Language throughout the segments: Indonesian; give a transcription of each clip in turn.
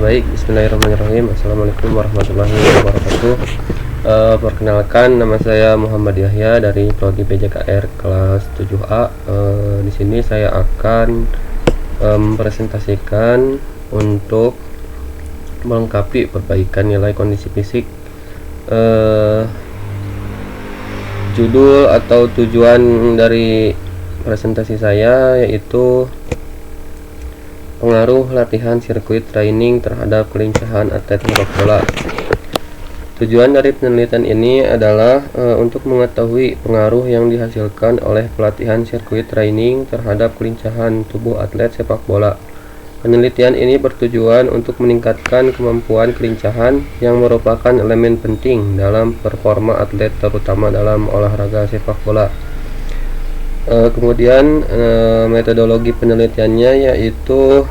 Baik, bismillahirrahmanirrahim. Assalamualaikum warahmatullahi wabarakatuh. Perkenalkan, nama saya Muhammad Yahya dari Prodi PJKR kelas 7A. Di sini saya akan mempresentasikan untuk melengkapi perbaikan nilai kondisi fisik. Judul atau tujuan dari presentasi saya yaitu pengaruh latihan sirkuit training terhadap kelincahan atlet sepak bola. Tujuan dari penelitian ini adalah untuk mengetahui pengaruh yang dihasilkan oleh pelatihan sirkuit training terhadap kelincahan tubuh atlet sepak bola. Penelitian ini bertujuan untuk meningkatkan kemampuan kelincahan yang merupakan elemen penting dalam performa atlet, terutama dalam olahraga sepak bola. Kemudian metodologi penelitiannya yaitu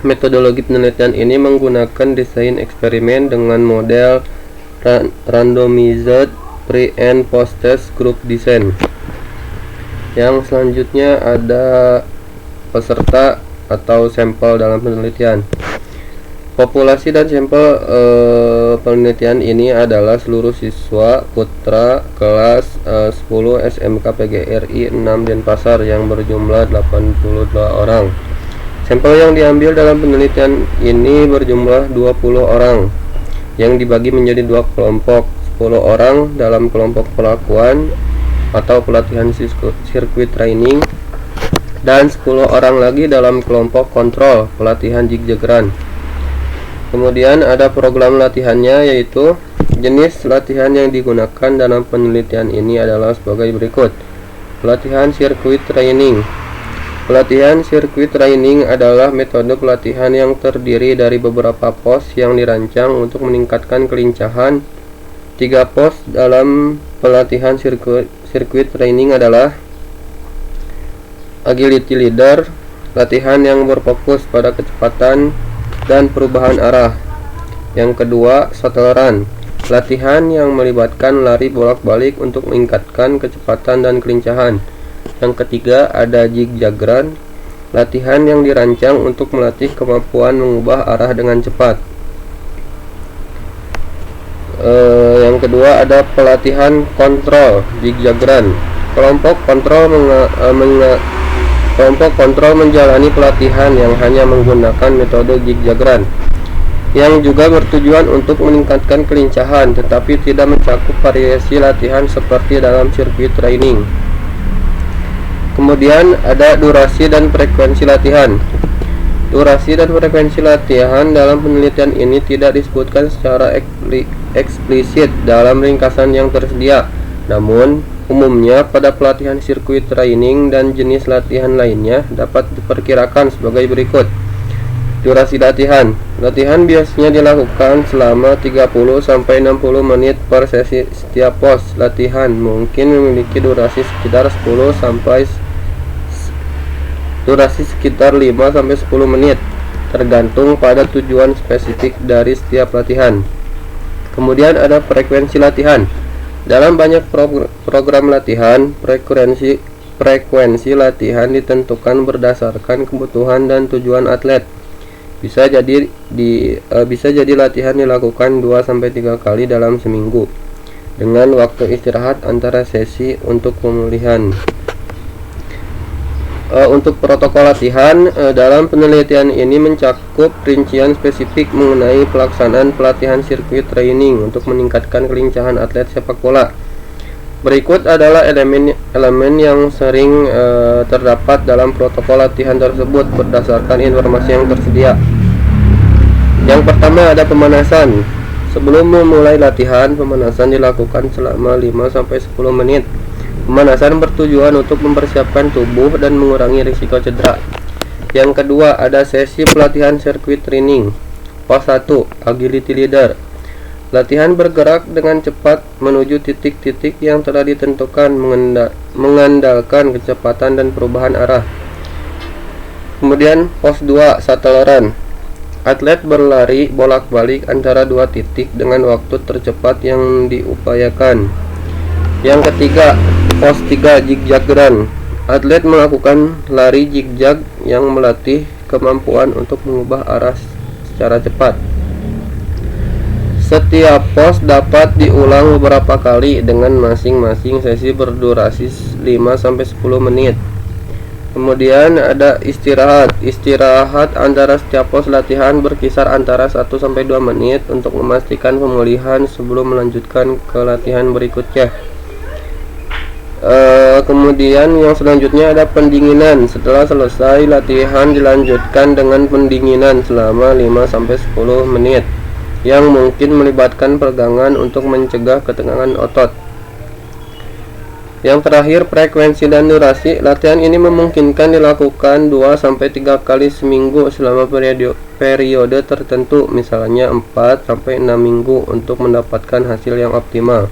metodologi penelitian ini menggunakan desain eksperimen dengan model randomized pre and post test group design. Yang selanjutnya ada peserta atau sampel dalam penelitian. Populasi dan sampel penelitian ini adalah seluruh siswa putra kelas 10 SMK PGRI 6 Denpasar yang berjumlah 82 orang. Sampel yang diambil dalam penelitian ini berjumlah 20 orang yang dibagi menjadi dua kelompok, 10 orang dalam kelompok pelakuan atau pelatihan sirkuit training dan 10 orang lagi dalam kelompok kontrol pelatihan jig-jag run. Kemudian ada program latihannya, yaitu jenis latihan yang digunakan dalam penelitian ini adalah sebagai berikut. Pelatihan sirkuit training. Pelatihan sirkuit training adalah metode pelatihan yang terdiri dari beberapa pos yang dirancang untuk meningkatkan kelincahan. 3 pos dalam pelatihan sirkuit training adalah agility leader, latihan yang berfokus pada kecepatan dan perubahan arah. Yang kedua, shuttle run, latihan yang melibatkan lari bolak-balik untuk meningkatkan kecepatan dan kelincahan. Yang ketiga, ada jig-jag run, latihan yang dirancang untuk melatih kemampuan mengubah arah dengan cepat. Yang kedua, ada pelatihan kontrol jig-jag run. Kelompok kontrol menjalani pelatihan yang hanya menggunakan metode jig-jag run, yang juga bertujuan untuk meningkatkan kelincahan tetapi tidak mencakup variasi latihan seperti dalam sirkuit training. Kemudian ada durasi dan frekuensi latihan. Durasi dan frekuensi latihan dalam penelitian ini tidak disebutkan secara eksplisit dalam ringkasan yang tersedia. Namun umumnya pada pelatihan sirkuit training dan jenis latihan lainnya dapat diperkirakan sebagai berikut. Durasi latihan. Latihan biasanya dilakukan selama 30-60 menit per sesi. Setiap pos latihan mungkin memiliki durasi sekitar 5-10 menit, tergantung pada tujuan spesifik dari setiap latihan. Kemudian ada frekuensi latihan. Dalam banyak program latihan, frekuensi latihan ditentukan berdasarkan kebutuhan dan tujuan atlet. Bisa jadi latihan dilakukan 2-3 kali dalam seminggu dengan waktu istirahat antara sesi untuk pemulihan. Untuk protokol latihan dalam penelitian ini mencakup rincian spesifik mengenai pelaksanaan pelatihan sirkuit training untuk meningkatkan kelincahan atlet sepak bola. Berikut adalah elemen yang sering terdapat dalam protokol latihan tersebut berdasarkan informasi yang tersedia. Yang pertama ada pemanasan. Sebelum memulai latihan, pemanasan dilakukan selama 5-10 menit. Pemanasan bertujuan untuk mempersiapkan tubuh dan mengurangi risiko cedera. Yang kedua, ada sesi pelatihan sirkuit training. Pos 1, agility leader. Latihan bergerak dengan cepat menuju titik-titik yang telah ditentukan mengandalkan kecepatan dan perubahan arah. Kemudian pos 2, shuttle run. Atlet berlari bolak-balik antara dua titik dengan waktu tercepat yang diupayakan. Yang ketiga, pos 3, jig-jag run. Atlet melakukan lari jig-jag yang melatih kemampuan untuk mengubah arah secara cepat. Setiap pos dapat diulang beberapa kali dengan masing-masing sesi berdurasi 5-10 menit. Kemudian ada istirahat. Istirahat antara setiap pos latihan berkisar antara 1-2 menit untuk memastikan pemulihan sebelum melanjutkan ke latihan berikutnya. Kemudian yang selanjutnya ada pendinginan. Setelah selesai latihan dilanjutkan dengan pendinginan selama 5-10 menit yang mungkin melibatkan peregangan untuk mencegah ketegangan otot. Yang terakhir, frekuensi dan durasi. Latihan ini memungkinkan dilakukan 2-3 kali seminggu selama periode tertentu, misalnya 4-6 minggu untuk mendapatkan hasil yang optimal.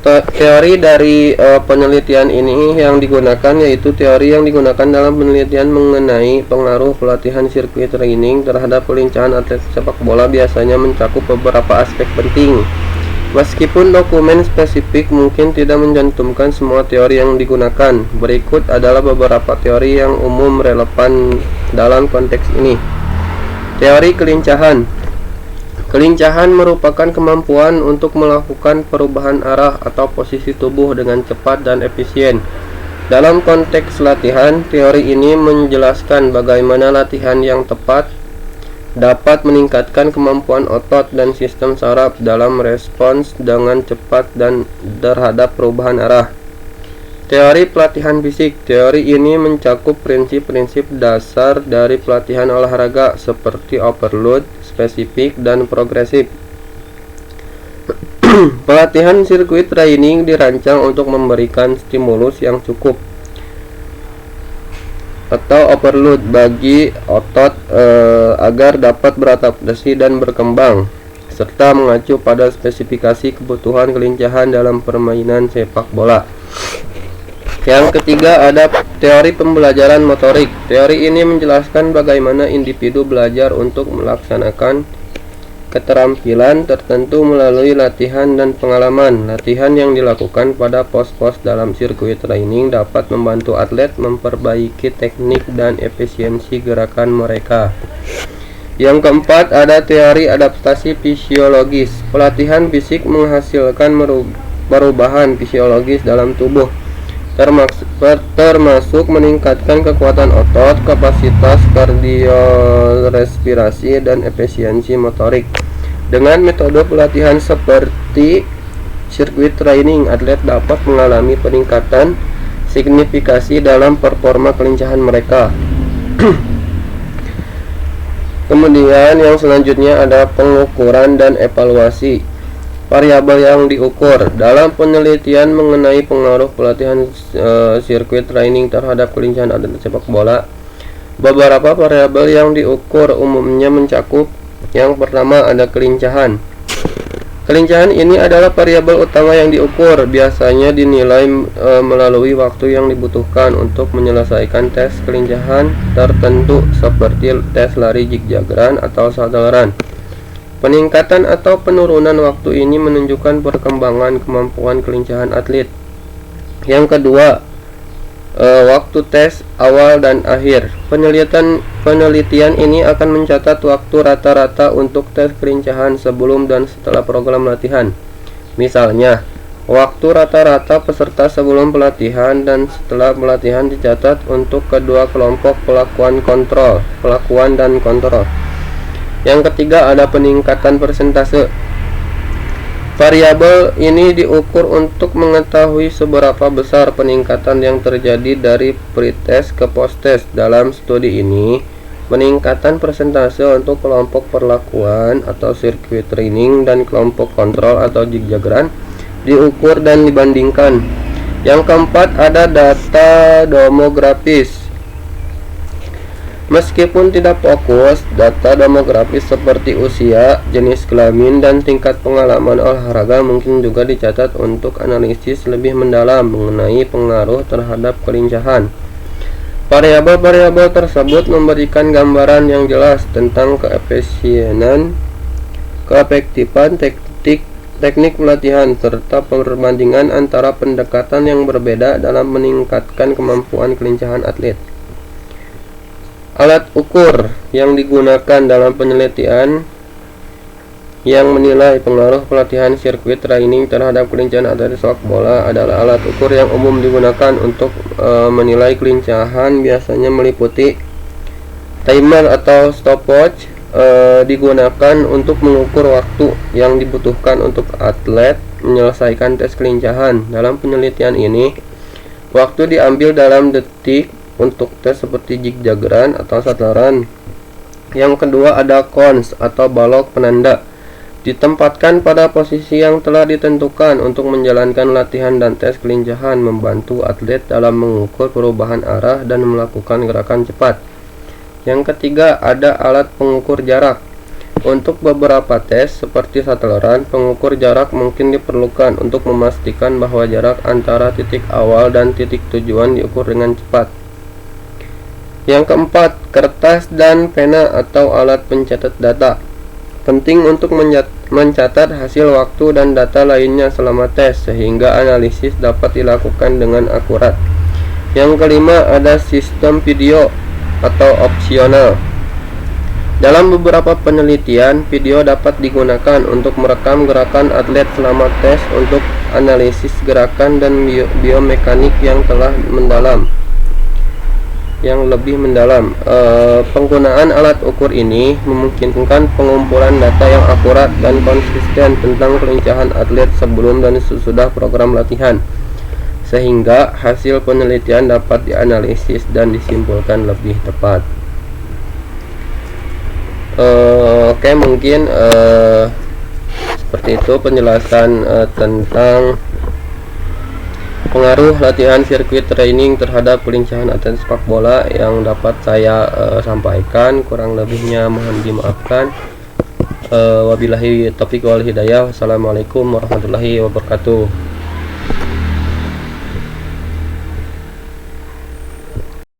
Teori dari penelitian ini yang digunakan yaitu teori yang digunakan dalam penelitian mengenai pengaruh pelatihan sirkuit training terhadap kelincahan atlet sepak bola biasanya mencakup beberapa aspek penting. Meskipun dokumen spesifik mungkin tidak mencantumkan semua teori yang digunakan, berikut adalah beberapa teori yang umum relevan dalam konteks ini. Teori kelincahan. Kelincahan merupakan kemampuan untuk melakukan perubahan arah atau posisi tubuh dengan cepat dan efisien. Dalam konteks latihan, teori ini menjelaskan bagaimana latihan yang tepat dapat meningkatkan kemampuan otot dan sistem saraf dalam respons dengan cepat dan terhadap perubahan arah. Teori pelatihan fisik. Teori ini mencakup prinsip-prinsip dasar dari pelatihan olahraga seperti overload, spesifik, dan progresif. Pelatihan sirkuit training dirancang untuk memberikan stimulus yang cukup atau overload bagi otot agar dapat beradaptasi dan berkembang, serta mengacu pada spesifikasi kebutuhan kelincahan dalam permainan sepak bola. Yang ketiga ada teori pembelajaran motorik. Teori ini menjelaskan bagaimana individu belajar untuk melaksanakan keterampilan tertentu melalui latihan dan pengalaman. Latihan yang dilakukan pada pos-pos dalam sirkuit training dapat membantu atlet memperbaiki teknik dan efisiensi gerakan mereka. Yang keempat ada teori adaptasi fisiologis. Pelatihan fisik menghasilkan perubahan fisiologis dalam tubuh, termasuk meningkatkan kekuatan otot, kapasitas kardiorespirasi, dan efisiensi motorik. Dengan metode pelatihan seperti sirkuit training, atlet dapat mengalami peningkatan signifikasi dalam performa kelincahan mereka. Kemudian yang selanjutnya ada pengukuran dan evaluasi. Variabel yang diukur. Dalam penelitian mengenai pengaruh pelatihan sirkuit training terhadap kelincahan atlet sepak bola, beberapa variabel yang diukur umumnya mencakup: yang pertama ada kelincahan. Kelincahan ini adalah variabel utama yang diukur, biasanya dinilai melalui waktu yang dibutuhkan untuk menyelesaikan tes kelincahan tertentu seperti tes lari zigzag run atau shuttle run. Peningkatan atau penurunan waktu ini menunjukkan perkembangan kemampuan kelincahan atlet. Yang kedua, waktu tes awal dan akhir. Penelitian ini akan mencatat waktu rata-rata untuk tes kelincahan sebelum dan setelah program latihan. Misalnya, waktu rata-rata peserta sebelum pelatihan dan setelah pelatihan dicatat untuk kedua kelompok pelakuan dan kontrol. Yang ketiga ada peningkatan persentase. Variabel ini diukur untuk mengetahui seberapa besar peningkatan yang terjadi dari pretest ke posttest. Dalam studi ini, peningkatan persentase untuk kelompok perlakuan atau sirkuit training dan kelompok kontrol atau zigzag run diukur dan dibandingkan. Yang keempat ada data demografis. Meskipun tidak fokus, data demografis seperti usia, jenis kelamin, dan tingkat pengalaman olahraga mungkin juga dicatat untuk analisis lebih mendalam mengenai pengaruh terhadap kelincahan. Variabel-variabel tersebut memberikan gambaran yang jelas tentang keefisienan, keefektifan teknik pelatihan, serta perbandingan antara pendekatan yang berbeda dalam meningkatkan kemampuan kelincahan atlet. Alat ukur yang digunakan dalam penelitian yang menilai pengaruh pelatihan sirkuit training terhadap kelincahan atlet sepak bola adalah alat ukur yang umum digunakan untuk menilai kelincahan, biasanya meliputi timer atau stopwatch. Digunakan untuk mengukur waktu yang dibutuhkan untuk atlet menyelesaikan tes kelincahan. Dalam penelitian ini, waktu diambil dalam detik untuk tes seperti jig-jaggeran atau shuttleran. Yang kedua ada cones atau balok penanda, ditempatkan pada posisi yang telah ditentukan untuk menjalankan latihan dan tes kelincahan, membantu atlet dalam mengukur perubahan arah dan melakukan gerakan cepat. Yang ketiga ada alat pengukur jarak. Untuk beberapa tes seperti shuttleran, pengukur jarak mungkin diperlukan untuk memastikan bahwa jarak antara titik awal dan titik tujuan diukur dengan cepat. Yang keempat, kertas dan pena atau alat pencatat data. Penting untuk mencatat hasil waktu dan data lainnya selama tes, sehingga analisis dapat dilakukan dengan akurat. Yang kelima ada sistem video atau opsional. Dalam beberapa penelitian, video dapat digunakan untuk merekam gerakan atlet selama tes untuk analisis gerakan dan biomekanik yang lebih mendalam. Penggunaan alat ukur ini memungkinkan pengumpulan data yang akurat dan konsisten tentang kelincahan atlet sebelum dan sesudah program latihan, sehingga hasil penelitian dapat dianalisis dan disimpulkan lebih tepat. Oke, mungkin seperti itu penjelasan tentang pengaruh latihan sirkuit training terhadap kelincahan atlet sepak bola yang dapat saya sampaikan. Kurang lebihnya mohon dimaafkan. Wabillahi taufiq wal hidayah. Wassalamualaikum warahmatullahi wabarakatuh.